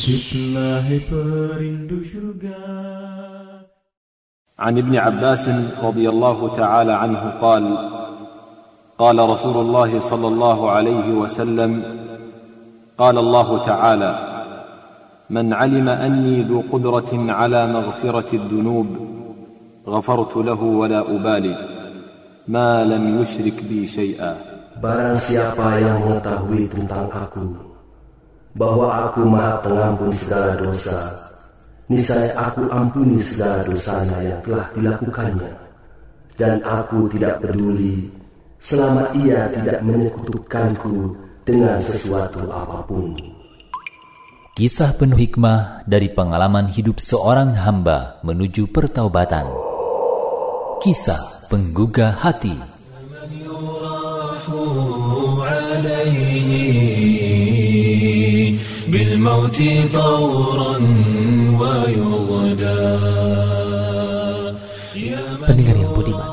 Hiduplah perindu surga. عن ابن عباس رضي الله تعالى عنه قال قال رسول الله صلى الله عليه وسلم قال الله تعالى من علم أني ذو قدرة على مغفرة الذنوب غفرت له ولا أبالي ما لم يشرك بي شيئا. Barang siapa yang mengetahui tentang aku, bahwa aku Maha Pengampun segala dosa, niscaya aku ampuni segala dosanya yang telah dilakukannya, dan aku tidak peduli selama ia tidak menyekutukanku dengan sesuatu apapun. Kisah penuh hikmah dari pengalaman hidup seorang hamba menuju pertaubatan. Kisah penggugah hati. Pendengar yang budiman,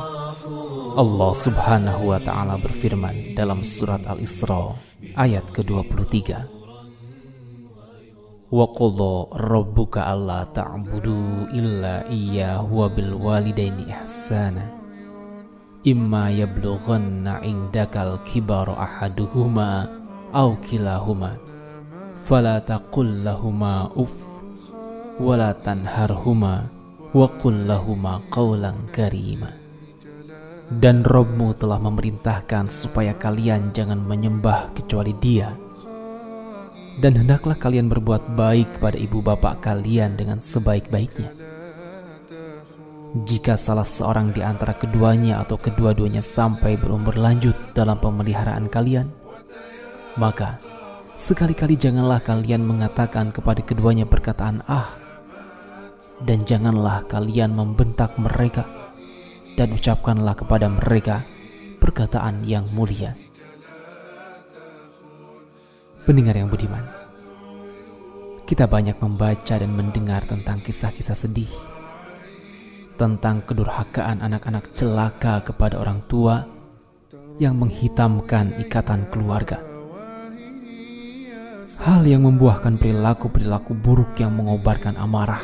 Allah Subhanahu wa ta'ala berfirman dalam surat Al-Isra ayat ke-23, wa qadha rabbuka alla ta'budu illa iyyahu wa bil walidaini ihsana imma yablughanna indakal kibara ahaduhuma aw kilahuma fala taqul lahuma uff wala tanharhuma wa qul lahuma qawlan karima. Dan Rabb-Mu telah memerintahkan supaya kalian jangan menyembah kecuali Dia, dan hendaklah kalian berbuat baik kepada ibu bapak kalian dengan sebaik-baiknya. Jika salah seorang di antara keduanya atau kedua-duanya sampai berumur lanjut dalam pemeliharaan kalian, maka sekali-kali janganlah kalian mengatakan kepada keduanya perkataan "ah", dan janganlah kalian membentak mereka, dan ucapkanlah kepada mereka perkataan yang mulia. Pendengar yang budiman, kita banyak membaca dan mendengar tentang kisah-kisah sedih, tentang kedurhakaan anak-anak celaka kepada orang tua yang menghitamkan ikatan keluarga. Hal yang membuahkan perilaku-perilaku buruk yang mengobarkan amarah.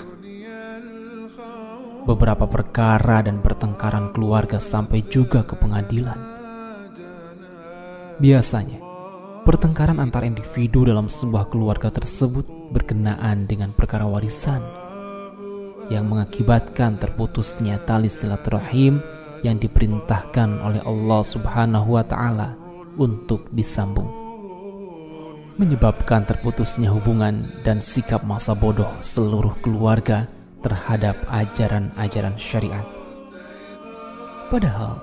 Beberapa perkara dan pertengkaran keluarga sampai juga ke pengadilan. Biasanya, pertengkaran antar individu dalam sebuah keluarga tersebut berkenaan dengan perkara warisan yang mengakibatkan terputusnya tali silaturahim yang diperintahkan oleh Allah Subhanahu wa ta'ala untuk disambung, menyebabkan terputusnya hubungan dan sikap masa bodoh seluruh keluarga terhadap ajaran-ajaran syariat. Padahal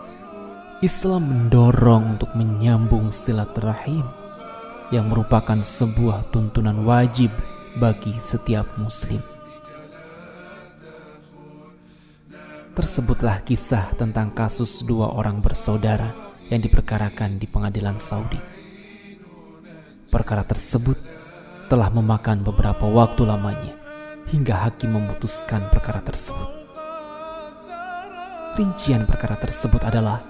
Islam mendorong untuk menyambung silaturahim yang merupakan sebuah tuntunan wajib bagi setiap muslim. Tersebutlah kisah tentang kasus dua orang bersaudara yang diperkarakan di pengadilan Saudi. Perkara tersebut telah memakan beberapa waktu lamanya hingga hakim memutuskan perkara tersebut. Rincian perkara tersebut adalah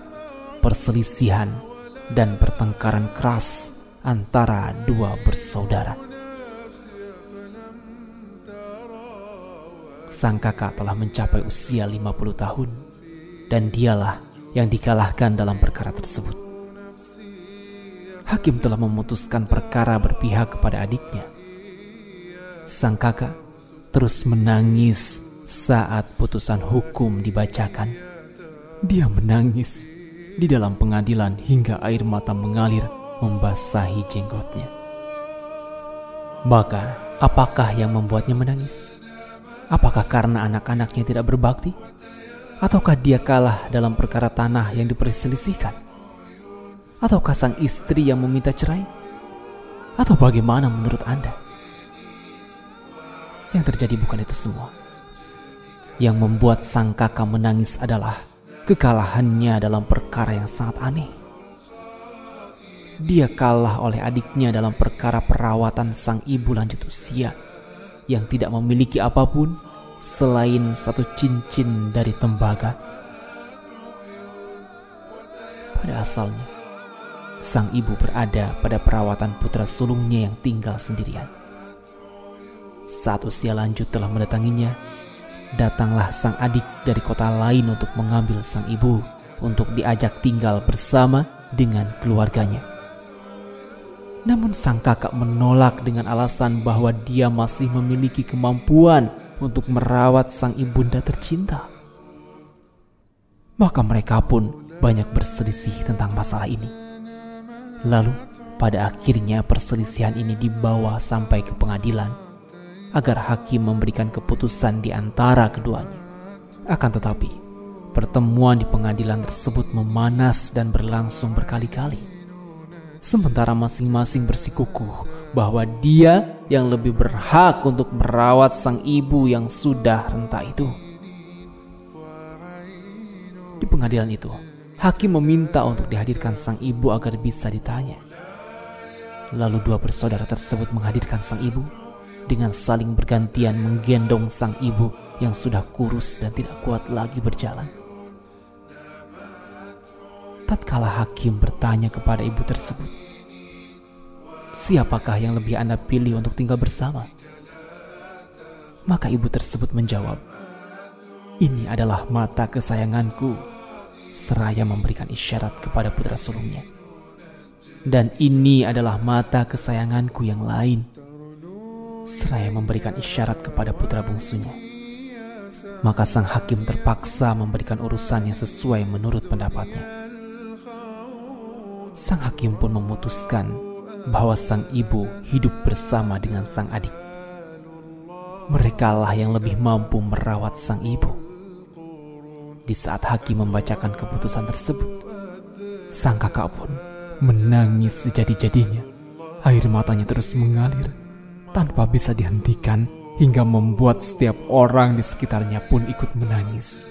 perselisihan dan pertengkaran keras antara dua bersaudara. Sang kakak telah mencapai usia 50 tahun dan dialah yang dikalahkan dalam perkara tersebut. Hakim telah memutuskan perkara berpihak kepada adiknya. Sang kakak terus menangis saat putusan hukum dibacakan. Dia menangis di dalam pengadilan hingga air mata mengalir membasahi jenggotnya. Maka, apakah yang membuatnya menangis? Apakah karena anak-anaknya tidak berbakti? Ataukah dia kalah dalam perkara tanah yang diperselisihkan? Ataukah sang istri yang meminta cerai? Atau bagaimana menurut Anda? Yang terjadi bukan itu semua. Yang membuat sang kakak menangis adalah kekalahannya dalam perkara yang sangat aneh. Dia kalah oleh adiknya dalam perkara perawatan sang ibu lanjut usia yang tidak memiliki apapun selain satu cincin dari tembaga. Pada asalnya, sang ibu berada pada perawatan putra sulungnya yang tinggal sendirian. Saat usia lanjut telah mendatanginya, datanglah sang adik dari kota lain untuk mengambil sang ibu untuk diajak tinggal bersama dengan keluarganya. Namun sang kakak menolak dengan alasan bahwa dia masih memiliki kemampuan untuk merawat sang ibunda tercinta. Maka mereka pun banyak berselisih tentang masalah ini. Lalu pada akhirnya perselisihan ini dibawa sampai ke pengadilan agar hakim memberikan keputusan di antara keduanya. Akan tetapi, pertemuan di pengadilan tersebut memanas dan berlangsung berkali-kali. Sementara masing-masing bersikukuh bahwa dia yang lebih berhak untuk merawat sang ibu yang sudah renta itu. Di pengadilan itu, hakim meminta untuk dihadirkan sang ibu agar bisa ditanya. Lalu dua bersaudara tersebut menghadirkan sang ibu dengan saling bergantian menggendong sang ibu yang sudah kurus dan tidak kuat lagi berjalan. Tatkala hakim bertanya kepada ibu tersebut, "Siapakah yang lebih Anda pilih untuk tinggal bersama?" Maka ibu tersebut menjawab, "Ini adalah mata kesayanganku," seraya memberikan isyarat kepada putra sulungnya. "Dan ini adalah mata kesayanganku yang lain," seraya memberikan isyarat kepada putra bungsunya. Maka sang hakim terpaksa memberikan urusannya sesuai menurut pendapatnya. Sang hakim pun memutuskan bahwa sang ibu hidup bersama dengan sang adik. Merekalah yang lebih mampu merawat sang ibu. Di saat hakim membacakan keputusan tersebut, sang kakak pun menangis sejadi-jadinya. Air matanya terus mengalir tanpa bisa dihentikan hingga membuat setiap orang di sekitarnya pun ikut menangis.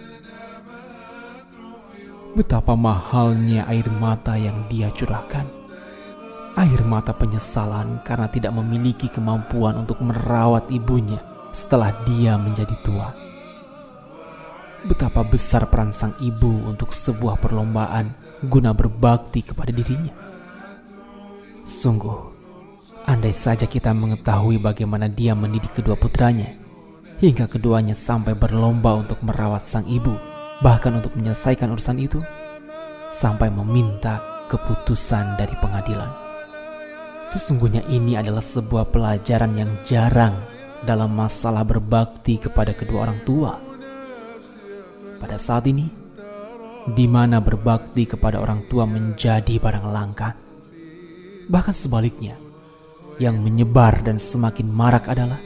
Betapa mahalnya air mata yang dia curahkan. Air mata penyesalan karena tidak memiliki kemampuan untuk merawat ibunya setelah dia menjadi tua. Betapa besar peran sang ibu untuk sebuah perlombaan guna berbakti kepada dirinya. Sungguh, andai saja kita mengetahui bagaimana dia mendidik kedua putranya, hingga keduanya sampai berlomba untuk merawat sang ibu, bahkan untuk menyelesaikan urusan itu, sampai meminta keputusan dari pengadilan. Sesungguhnya ini adalah sebuah pelajaran yang jarang dalam masalah berbakti kepada kedua orang tua. Pada saat ini, di mana berbakti kepada orang tua menjadi barang langka, bahkan sebaliknya, yang menyebar dan semakin marak adalah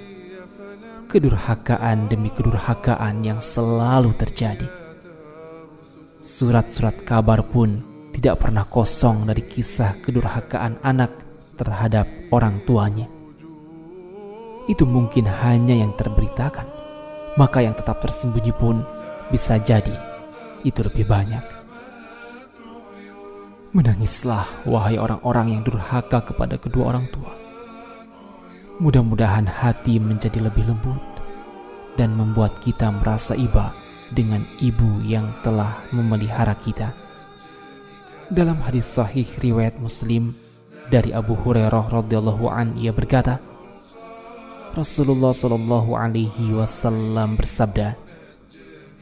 kedurhakaan demi kedurhakaan yang selalu terjadi. Surat-surat kabar pun tidak pernah kosong dari kisah kedurhakaan anak terhadap orang tuanya. Itu mungkin hanya yang terberitakan, maka yang tetap tersembunyi pun bisa jadi itu lebih banyak. Menangislah wahai orang-orang yang durhaka kepada kedua orang tua. Mudah-mudahan hati menjadi lebih lembut dan membuat kita merasa iba dengan ibu yang telah memelihara kita. Dalam hadis sahih riwayat Muslim dari Abu Hurairah radhiyallahu an, ia berkata, Rasulullah sallallahu alaihi wasallam bersabda,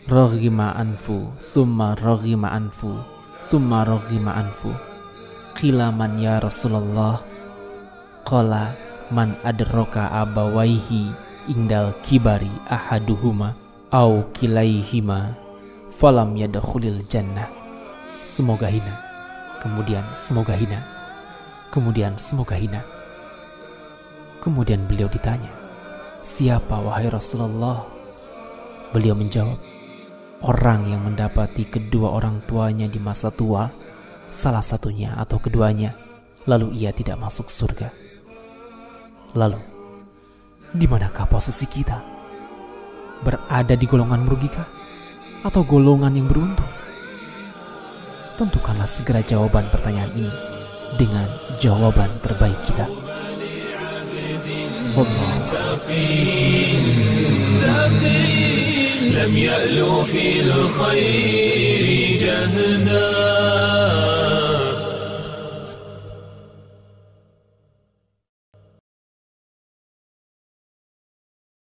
"Raghima anfu, summa raghima anfu, summa raghima anfu. Qila man ya Rasulullah? Qala man adraka abawaihi indal kibari ahaduhuma au kilaihima falam yadkhulil jannah." Semoga hina, kemudian semoga hina, kemudian semoga hina. Kemudian beliau ditanya, "Siapa wahai Rasulullah?" Beliau menjawab, "Orang yang mendapati kedua orang tuanya di masa tua, salah satunya atau keduanya, lalu ia tidak masuk surga." Lalu, di manakah posisi kita? Berada di golongan merugikah? Atau golongan yang beruntung? Tentukanlah segera jawaban pertanyaan ini dengan jawaban terbaik kita. لم يألو في الخير جهدا